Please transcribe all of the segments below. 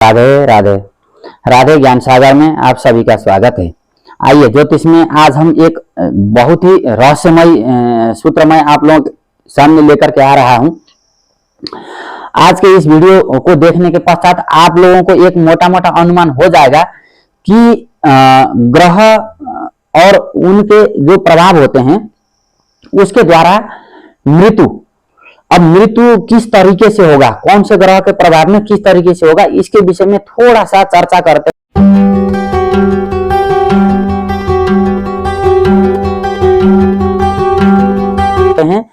राधे राधे। राधे ज्ञान सागर में आप सभी का स्वागत है। आइए ज्योतिष में आज हम एक बहुत ही रहस्यमय सूत्र मैं आप लोगों के सामने लेकर के आ रहा हूं। आज के इस वीडियो को देखने के पश्चात आप लोगों को एक मोटा मोटा अनुमान हो जाएगा कि ग्रह और उनके जो प्रभाव होते हैं उसके द्वारा मृत्यु, अब मृत्यु किस तरीके से होगा, कौन से ग्रह के प्रभाव में किस तरीके से होगा, इसके विषय में थोड़ा सा चर्चा करते हैं।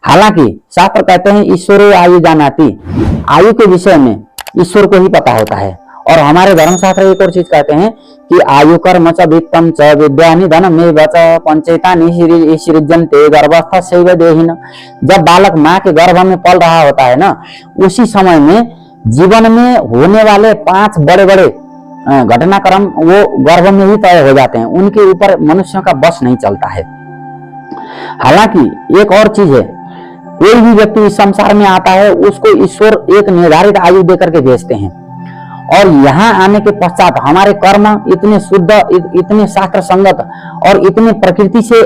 हालांकि शास्त्र कहते हैं ईश्वरो आयु जानाति, आयु के विषय में ईश्वर को ही पता होता है। और हमारे धर्मशास्त्र एक और चीज कहते हैं कि आयु कर्म च वित्तम च विद्या निधन में वच पंचेतानि सृजन्ते गर्भस्थ शैव देहिन। जब बालक माँ के गर्भ में पल रहा होता है ना, उसी समय में जीवन में होने वाले 5 बड़े बड़े घटनाक्रम वो गर्भ में ही तय हो जाते हैं, उनके ऊपर मनुष्यों का बस नहीं चलता है। हालांकि एक और चीज है, कोई भी व्यक्ति इस संसार में आता है उसको ईश्वर एक निर्धारित आयु देकर के भेजते हैं, और यहाँ आने के पश्चात हमारे कर्म इतने शुद्ध, इतने शास्त्र संगत और इतने प्रकृति से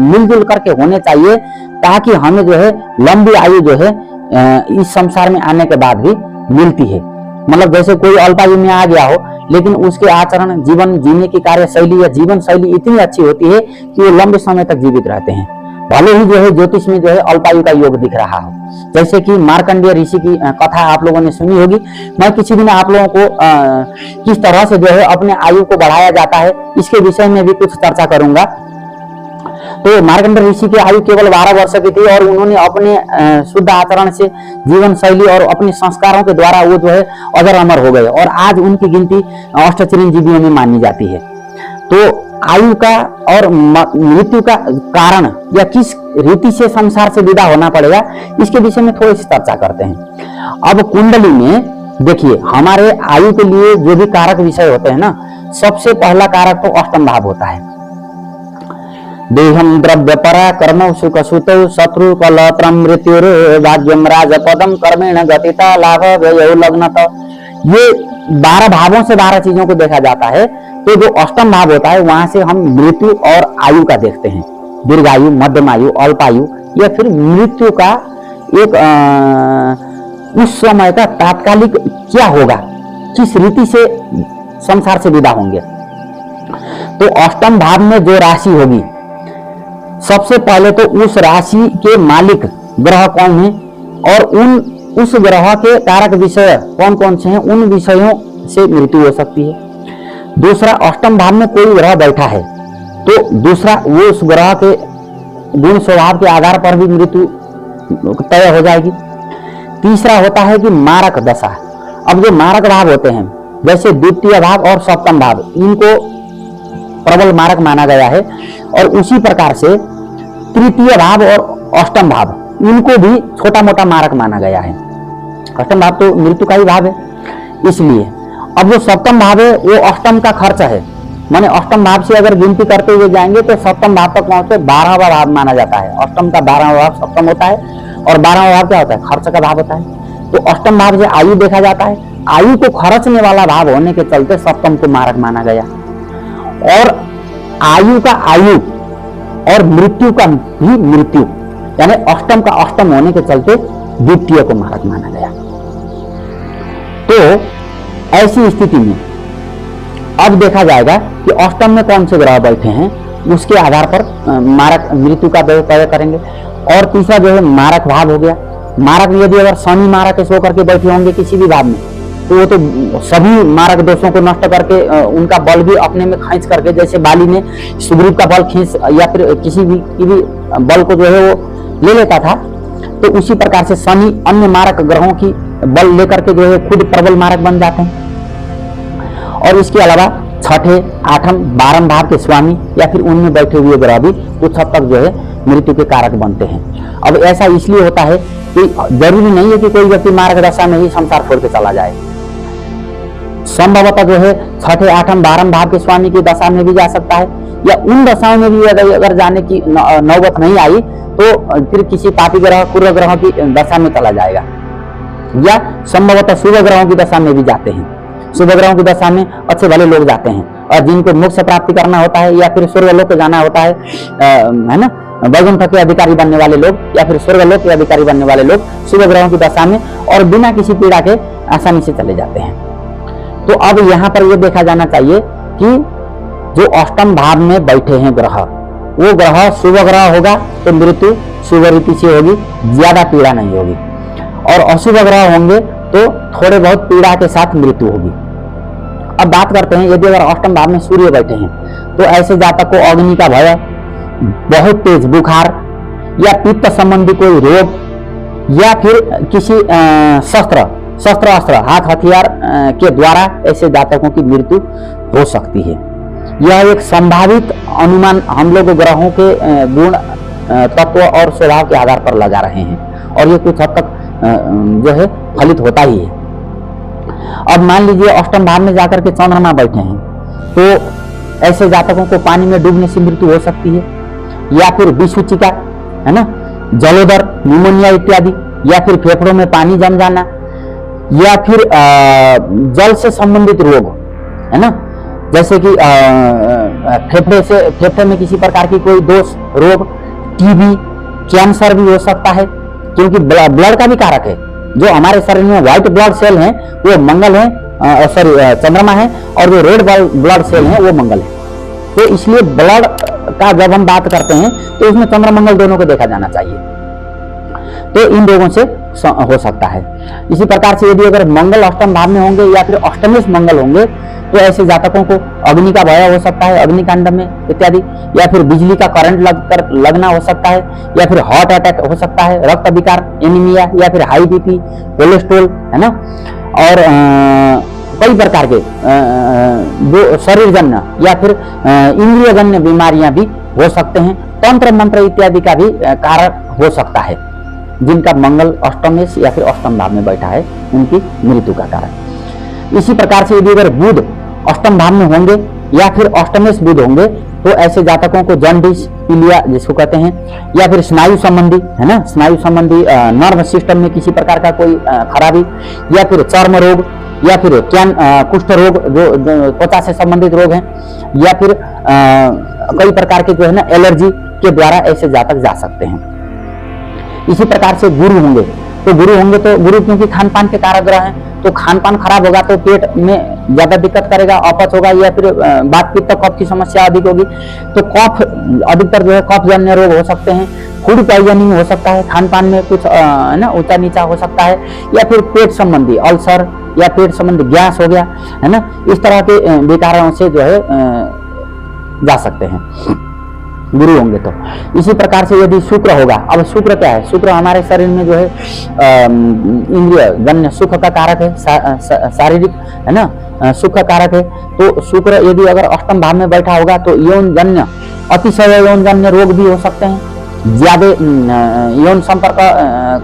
मिलजुल करके होने चाहिए ताकि हमें जो है लंबी आयु जो है इस संसार में आने के बाद भी मिलती है। मतलब जैसे कोई अल्पायु में आ गया हो लेकिन उसके आचरण, जीवन जीने की कार्यशैली या जीवन शैली इतनी अच्छी होती है कि वो लंबे समय तक जीवित रहते हैं, भले ही जो है ज्योतिष में जो है अल्पायु का योग दिख रहा हो। जैसे कि मार्कंडेय ऋषि की कथा आप लोगों ने सुनी होगी। मैं किसी दिन आप लोगों को किस तरह से जो है अपने आयु को बढ़ाया जाता है इसके विषय में भी कुछ चर्चा करूंगा। तो मार्कंडेय ऋषि की आयु केवल 12 वर्ष की थी और उन्होंने अपने शुद्ध आचरण से, जीवन शैली और अपने संस्कारों के द्वारा वो जो है अजर अमर हो गए, और आज उनकी गिनती अष्टचिरंजीवियों में मानी जाती है। तो आयु का और मृत्यु का कारण या किस रीति से संसार से विदा होना पड़ेगा इसके विषय में थोड़ी सी चर्चा करते हैं। अब कुंडली में देखिए, हमारे आयु के लिए जो भी कारक विषय होते हैं ना, सबसे पहला कारक तो अष्टम भाव होता है। देहम द्रव्य परा कर्म सुख सुतौ शत्रु कलत्रम मृत्युर भाग्यम राजपदम कर्मेण गतिता लाभ व्यय लग्नत। ये 12 भावों से 12 चीजों को देखा जाता है। तो जो अष्टम भाव होता है वहां से हम मृत्यु और आयु का देखते हैं, दीर्घायु, मध्यम आयु, अल्पायु या फिर मृत्यु का एक उस समय का तात्कालिक क्या होगा, किस रीति से संसार से विदा होंगे। तो अष्टम भाव में जो राशि होगी, सबसे पहले तो उस राशि के मालिक ग्रह कौन है और उस ग्रह के कारक विषय कौन कौन से हैं, उन विषयों से मृत्यु हो सकती है। दूसरा, अष्टम भाव में कोई ग्रह बैठा है तो दूसरा वो उस ग्रह के गुण स्वभाव के आधार पर भी मृत्यु तय हो जाएगी। तीसरा होता है कि मारक दशा। अब जो मारक भाव होते हैं जैसे द्वितीय भाव और सप्तम भाव, इनको प्रबल मारक माना गया है, और उसी प्रकार से तृतीय भाव और अष्टम भाव, इनको भी छोटा मोटा मारक माना गया है। अष्टम भाव तो मृत्यु का ही भाव है, इसलिए अब जो सप्तम भाव है वो अष्टम का खर्च है। माने अष्टम भाव से अगर गिनती करते हुए जाएंगे तो सप्तम भाव तक पहुंचे 12वां भाव माना जाता है। अष्टम का 12वां भाव सप्तम होता है, और 12वां भाव क्या होता है, खर्च का भाव होता है। तो अष्टम भाव से आयु देखा जाता है, आयु को खर्चने वाला भाव होने के चलते सप्तम को मारक माना गया, और आयु का आयु और मृत्यु का भी मृत्यु, यानी अष्टम का अष्टम होने के चलते द्वितीय को मारक माना गया। तो ऐसी स्थिति में अब देखा जाएगा कि अष्टम में कौन से ग्रह बैठे हैं, उसके आधार पर मारक मृत्यु का तय करेंगे। और तीसरा जो है मारक भाव हो गया। मारक यदि अगर शनि मारक सो करके बैठे होंगे किसी भी भाव में, तो वो तो सभी मारक दोषों को नष्ट करके उनका बल भी अपने में खींच करके, जैसे बाली ने सुग्रीव का बल खींच या फिर किसी भी बल को जो है वो ले लेता था, तो उसी प्रकार से शनि अन्य मारक ग्रहों की बल लेकर के जो है खुद प्रबल मारक बन जाते हैं। और इसके अलावा छठे, आठम, 12वें भाव के स्वामी या फिर उनमें बैठे हुए ग्रह भी कुछ हद तक जो है मृत्यु के कारक बनते हैं। अब ऐसा इसलिए होता है कि जरूरी नहीं है कि कोई व्यक्ति मार्ग दशा में ही संसार छोड़ के चला जाए। संभवतः जो है छठे, आठम, 12वें भाव के स्वामी की दशा में भी जा सकता है, या उन दशाओं में भी अगर जाने की नौबत नहीं आई तो फिर किसी पापी ग्रह, पूर्व ग्रह की दशा में चला जाएगा। या संभवतः शुभ ग्रहों की दशा में भी जाते हैं। शुभ ग्रहों की दशा में अच्छे भले लोग जाते हैं, और जिनको मोक्ष प्राप्ति करना होता है या फिर स्वर्गलोक को जाना होता है ना, वैकुंठ के अधिकारी बनने वाले लोग या फिर स्वर्गलोक के अधिकारी बनने वाले लोग शुभ ग्रहों की दशा में और बिना किसी पीड़ा के आसानी से चले जाते हैं। तो अब यहाँ पर यह देखा जाना चाहिए कि जो अष्टम भाव में बैठे हैं ग्रह, वो ग्रह शुभ ग्रह होगा तो मृत्यु शुभ रीति से होगी, ज्यादा पीड़ा नहीं होगी, और अशुभ ग्रह होंगे तो थोड़े बहुत पीड़ा के साथ मृत्यु होगी। अब बात करते हैं, यदि अगर अष्टम भाव में सूर्य बैठे हैं तो ऐसे जातक को अग्नि का भय, बहुत तेज बुखार या पित्त संबंधी कोई रोग या फिर किसी शस्त्र अस्त्र हाथ हथियार के द्वारा ऐसे जातकों की मृत्यु हो सकती है। यह एक संभावित अनुमान हम लोग ग्रहों के गुण तत्व और स्वभाव के आधार पर लगा रहे हैं, और ये कुछ हद तक जो है फलित होता ही है। अब मान लीजिए अष्टम भाव में जाकर के चंद्रमा बैठे हैं तो ऐसे जातकों को पानी में डूबने से मृत्यु हो सकती है, या फिर विषुचिका, है ना, जलोदर, न्यूमोनिया इत्यादि, या फिर फेफड़ों में पानी जम जाना, या फिर जल से संबंधित रोग, है ना, जैसे कि फेफड़े में किसी प्रकार की कोई दोष रोग, टीबी, कैंसर भी हो सकता है, क्योंकि ब्लड का भी कारक है। जो हमारे शरीर में व्हाइट ब्लड सेल हैं वो मंगल है, चंद्रमा है, और जो रेड ब्लड सेल हैं वो मंगल है। तो इसलिए ब्लड का जब हम बात करते हैं तो उसमें चंद्र मंगल दोनों को देखा जाना चाहिए। तो इन रोगों से हो सकता है। इसी प्रकार से यदि अगर मंगल अष्टम भाव में होंगे या फिर अष्टमेश मंगल होंगे तो ऐसे जातकों को अग्नि का भय हो सकता है, अग्निकांड में इत्यादि, या फिर बिजली का करंट लगना हो सकता है, या फिर हार्ट अटैक हो सकता है, रक्त विकार, एनीमिया, या फिर हाई बीपी, कोलेस्ट्रोल, है ना, और कई प्रकार के जो शरीरजन्य या फिर इंद्रियजन्य बीमारियां भी हो सकते हैं। तंत्र मंत्र इत्यादि का भी कारण हो सकता है, जिनका मंगल अष्टमेश या फिर अष्टम भाव में बैठा है उनकी मृत्यु का कारण। इसी प्रकार से यदि अगर बुध अष्टम भाव में होंगे या फिर अष्टमेश बुध होंगे तो ऐसे जातकों को जॉन्डिस, पीलिया जिसको कहते हैं, या फिर स्नायु संबंधी, है ना, स्नायु संबंधी नर्व सिस्टम में किसी प्रकार का कोई खराबी, या फिर चर्म रोग, या फिर कुष्ठ रोग जो त्वचा से संबंधित रोग हैं, या फिर कई प्रकार के जो है ना एलर्जी के द्वारा ऐसे जातक जा सकते हैं। इसी प्रकार से गुरु होंगे तो गुरु क्योंकि खान पान के कारक ग्रह हैं, तो खान पान खराब होगा तो पेट में ज्यादा दिक्कत करेगा, अपच होगा, या फिर बात पित्त कफ की समस्या अधिक होगी। तो कफ अधिकतर जो है कफ जन्य रोग हो सकते हैं, फूड पॉइजनिंग हो सकता है, खान पान में कुछ है ना ऊंचा नीचा हो सकता है, या फिर पेट संबंधी अल्सर या पेट संबंधी गैस हो गया, है ना, इस तरह के विकारों से जो है जा सकते हैं गुरु होंगे तो। इसी प्रकार से यदि शुक्र होगा, अब शुक्र क्या है, शुक्र हमारे शरीर में जो है इंद्रिय जन्य सुख का कारक है, शारीरिक, है ना, सुख का कारक है। तो शुक्र यदि अगर अष्टम भाव में बैठा होगा तो यौन जन्य, अतिशय यौन जन्य रोग भी हो सकते हैं, ज्यादा यौन संपर्क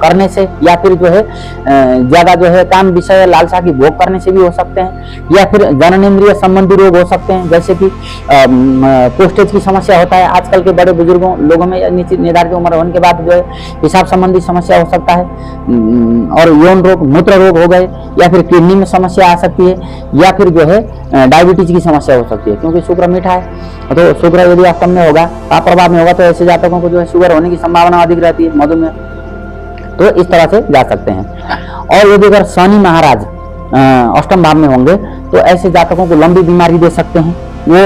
करने से, या फिर जो है ज्यादा जो है काम विषय लालसा की भोग करने से भी हो सकते हैं, या फिर जननेंद्रिय संबंधी रोग हो सकते हैं, जैसे कि पोस्टेज की समस्या होता है आजकल के बड़े बुजुर्गों लोगों में, निश्चित निर्धारित उम्र होने के बाद जो है पेशाब संबंधी समस्या हो सकता है, और यौन रोग, मूत्र रोग हो गए, या फिर किडनी में समस्या आ सकती है, या फिर जो है डायबिटीज की समस्या हो सकती है, क्योंकि शुक्र मीठा है। तो शुक्र यदि अष्टम में होगा, पाप प्रभाव में होगा, तो ऐसे जातकों को जो है शुगर होने की संभावना अधिक रहती है, मधुमेह, तो इस तरह से जा सकते हैं। और यदि अगर शनि महाराज अष्टम भाव में होंगे तो ऐसे जातकों को लंबी बीमारी दे सकते हैं। वो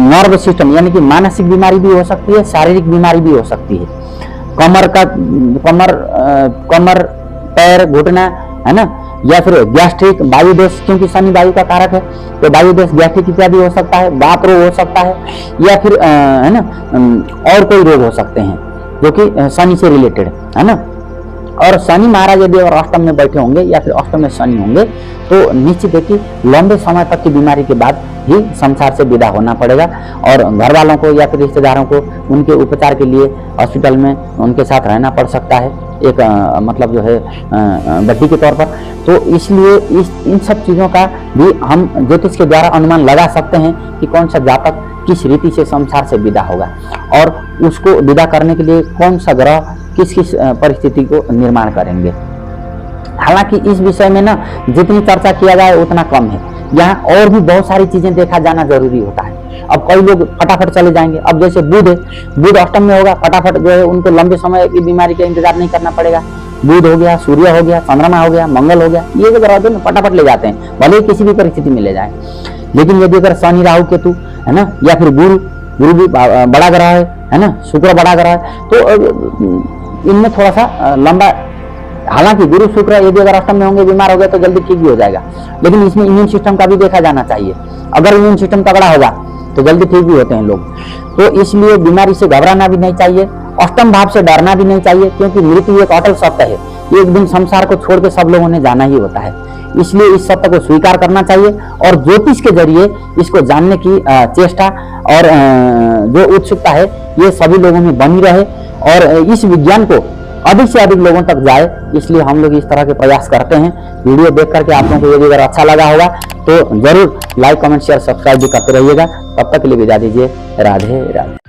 नर्व सिस्टम यानी कि मानसिक बीमारी भी हो सकती है, शारीरिक बीमारी भी हो सकती है, कमर, पैर, घुटना, है ना, या फिर गैस्ट्रिक, वायु दोष, क्योंकि शनि वायु का कारक है, तो वायु दोष, गैस्ट्रिक इत्यादि हो सकता है, बात रोग हो सकता है, या फिर है ना और कोई रोग हो सकते हैं जो कि शनि से रिलेटेड, है ना। और शनि महाराज यदि और अष्टम में बैठे होंगे या फिर अष्टम में शनि होंगे तो निश्चित है कि लंबे समय तक की बीमारी के बाद ही संसार से विदा होना पड़ेगा, और घर वालों को या फिर रिश्तेदारों को उनके उपचार के लिए हॉस्पिटल में उनके साथ रहना पड़ सकता है, एक मतलब जो है बड्डी के तौर पर। तो इसलिए इन सब चीज़ों का भी हम ज्योतिष के द्वारा अनुमान लगा सकते हैं कि कौन सा जातक किस रीति से संसार से विदा होगा, और उसको विदा करने के लिए कौन सा ग्रह किस किस परिस्थिति को निर्माण करेंगे। हालांकि इस विषय में ना जितनी चर्चा किया जाए उतना कम है। यहाँ और भी बहुत सारी चीजें देखा जाना जरूरी होता है। अब कई लोग फटाफट चले जाएंगे। अब जैसे बुध है, बुध अष्टम में होगा, फटाफट जो है उनको लंबे समय की बीमारी का इंतजार नहीं करना पड़ेगा। बुध हो गया, सूर्य हो गया, चंद्रमा हो गया, मंगल हो गया, ये जो ग्रह हैं फटाफट ले जाते हैं, भले ही किसी भी परिस्थिति में ले जाए। लेकिन यदि अगर शनि राहु केतु है ना, या फिर गुरु भी बड़ा ग्रह है ना, शुक्र बड़ा ग्रह है, तो इनमें थोड़ा सा लंबा, हालांकि गुरु शुक्र यदि अगर अष्टम में होंगे, बीमार हो गए तो जल्दी ठीक भी हो जाएगा, लेकिन इसमें इम्यून सिस्टम का भी देखा जाना चाहिए। अगर इम्यून सिस्टम तगड़ा होगा तो जल्दी ठीक भी होते हैं लोग। तो इसलिए बीमारी से घबराना भी नहीं चाहिए, अष्टम भाव से डरना भी नहीं चाहिए, क्योंकि मृत्यु एक अटल सत्य है। एक दिन संसार को छोड़ के सब लोगों ने जाना ही होता है। इसलिए इस सत्य को स्वीकार करना चाहिए और ज्योतिष के जरिए इसको जानने की चेष्टा और जो उत्सुकता है ये सभी लोगों में बनी रहे और इस विज्ञान को अधिक से अधिक लोगों तक जाए, इसलिए हम लोग इस तरह के प्रयास करते हैं। वीडियो देख करके आप लोगों को यदि अगर अच्छा लगा होगा तो जरूर लाइक, कमेंट, शेयर, सब्सक्राइब भी करते रहिएगा। तब तक के लिए विदा दीजिए। राधे राधे।